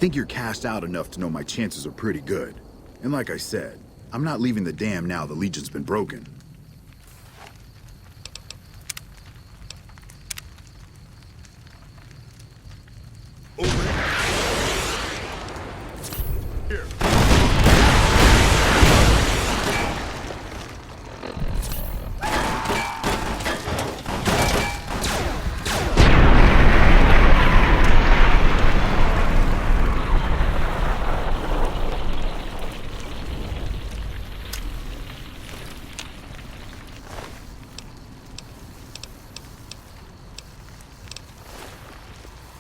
think you're cast out enough to know my chances are pretty good. And like I said, I'm not leaving the dam now the Legion's been broken.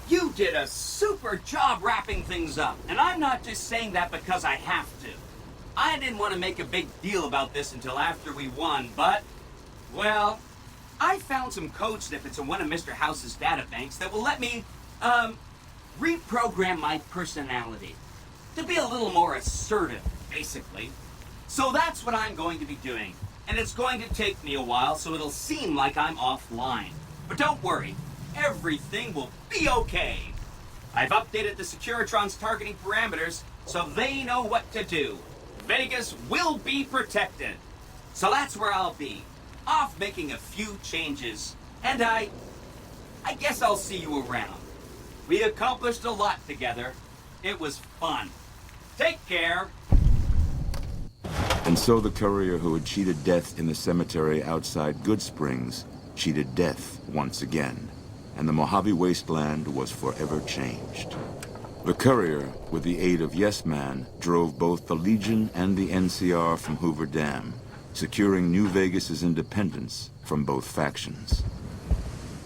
You did a super job wrapping things up, and I'm not just saying that because I have to. I didn't want to make a big deal about this until after we won, but, well, I found some code snippets in one of Mr. House's databanks that will let me, reprogram my personality to be a little more assertive, basically. So that's what I'm going to be doing, and it's going to take me a while, so it'll seem like I'm offline. But don't worry. Everything will be okay. I've updated the Securitron's targeting parameters so they know what to do. Vegas will be protected. So that's where I'll be. Off making a few changes. And I guess I'll see you around. We accomplished a lot together. It was fun. Take care. And so the courier who had cheated death in the cemetery outside Good Springs cheated death once again. And the Mojave Wasteland was forever changed. The courier, with the aid of Yes Man, drove both the Legion and the NCR from Hoover Dam, securing New Vegas's independence from both factions.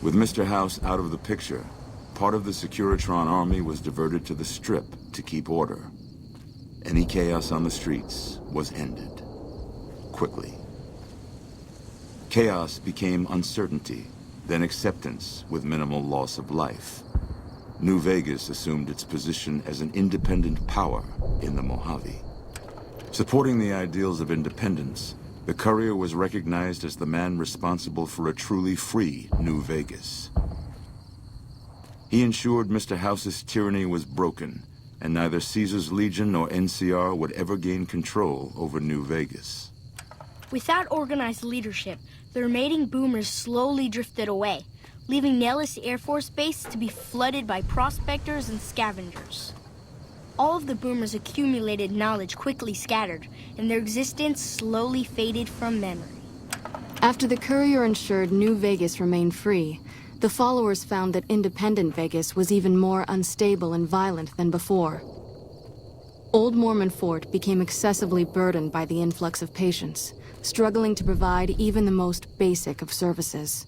With Mr. House out of the picture, part of the Securitron army was diverted to the Strip to keep order. Any chaos on the streets was ended. Quickly. Chaos became uncertainty, then acceptance with minimal loss of life. New Vegas assumed its position as an independent power in the Mojave. Supporting the ideals of independence, the courier was recognized as the man responsible for a truly free New Vegas. He ensured Mr. House's tyranny was broken, and neither Caesar's Legion nor NCR would ever gain control over New Vegas. Without organized leadership, the remaining boomers slowly drifted away, leaving Nellis Air Force Base to be flooded by prospectors and scavengers. All of the boomers' accumulated knowledge quickly scattered, and their existence slowly faded from memory. After the courier ensured New Vegas remained free, the followers found that independent Vegas was even more unstable and violent than before. Old Mormon Fort became excessively burdened by the influx of patients, struggling to provide even the most basic of services.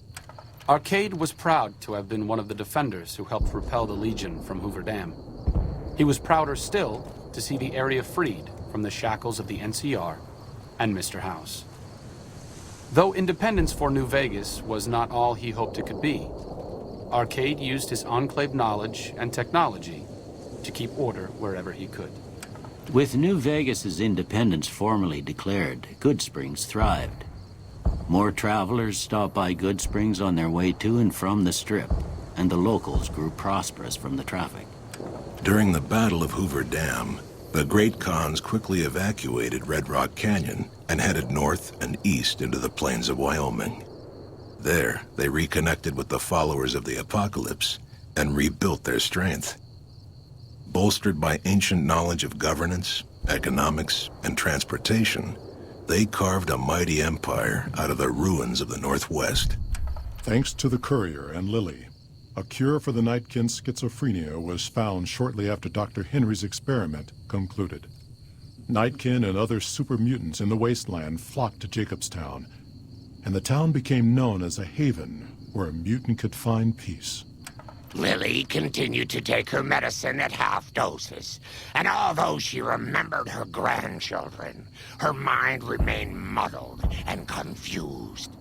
Arcade was proud to have been one of the defenders who helped repel the Legion from Hoover Dam. He was prouder still to see the area freed from the shackles of the NCR and Mr. House. Though independence for New Vegas was not all he hoped it could be, Arcade used his enclave knowledge and technology to keep order wherever he could. With New Vegas's independence formally declared, Good Springs thrived. More travelers stopped by Good Springs on their way to and from the Strip, and the locals grew prosperous from the traffic. During the Battle of Hoover Dam, the Great Khans quickly evacuated Red Rock Canyon and headed north and east into the plains of Wyoming. There, they reconnected with the followers of the Apocalypse and rebuilt their strength. Bolstered by ancient knowledge of governance, economics, and transportation, they carved a mighty empire out of the ruins of the Northwest. Thanks to the courier and Lily, a cure for the Nightkin's schizophrenia was found shortly after Dr. Henry's experiment concluded. Nightkin and other super mutants in the wasteland flocked to Jacobstown, and the town became known as a haven where a mutant could find peace. Lily continued to take her medicine at half doses, and although she remembered her grandchildren, her mind remained muddled and confused.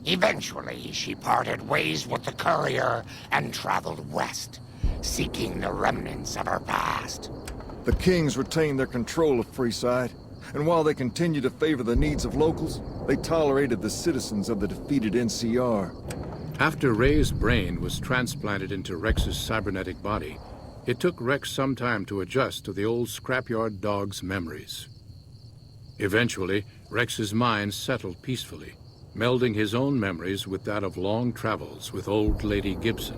Eventually, she parted ways with the courier and traveled west, seeking the remnants of her past. The Kings retained their control of Freeside, and while they continued to favor the needs of locals, they tolerated the citizens of the defeated NCR. After Ray's brain was transplanted into Rex's cybernetic body, It took Rex some time to adjust to the old scrapyard dog's memories. Eventually, Rex's mind settled peacefully, melding his own memories with that of long travels with old Lady Gibson.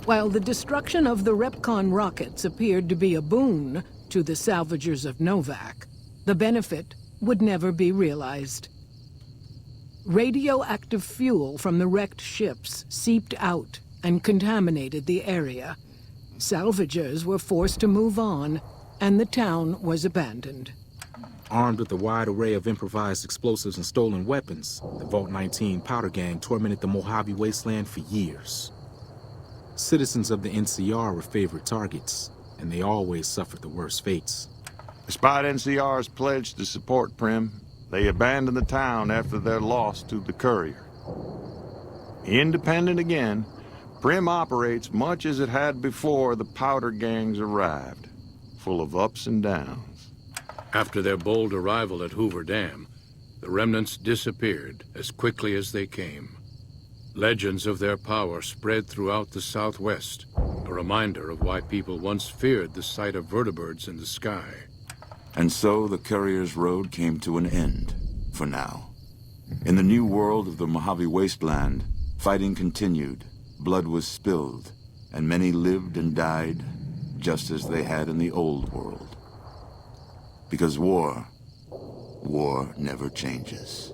While the destruction of the Repcon rockets appeared to be a boon to the salvagers of Novak, the benefit would never be realized. Radioactive fuel from the wrecked ships seeped out and contaminated the area. Salvagers were forced to move on, and the town was abandoned. Armed with a wide array of improvised explosives and stolen weapons, the Vault 19 powder gang tormented the Mojave Wasteland for years. Citizens of the NCR were favorite targets, and they always suffered the worst fates. Despite NCR's pledge to support Prim, they abandoned the town after their loss to the Courier. Independent again, Prim operates much as it had before the powder gangs arrived, full of ups and downs. After their bold arrival at Hoover Dam, the remnants disappeared as quickly as they came. Legends of their power spread throughout the Southwest, a reminder of why people once feared the sight of vertibirds in the sky. And so the Courier's road came to an end, for now. In the new world of the Mojave Wasteland, fighting continued, blood was spilled, and many lived and died, just as they had in the old world. Because war never changes.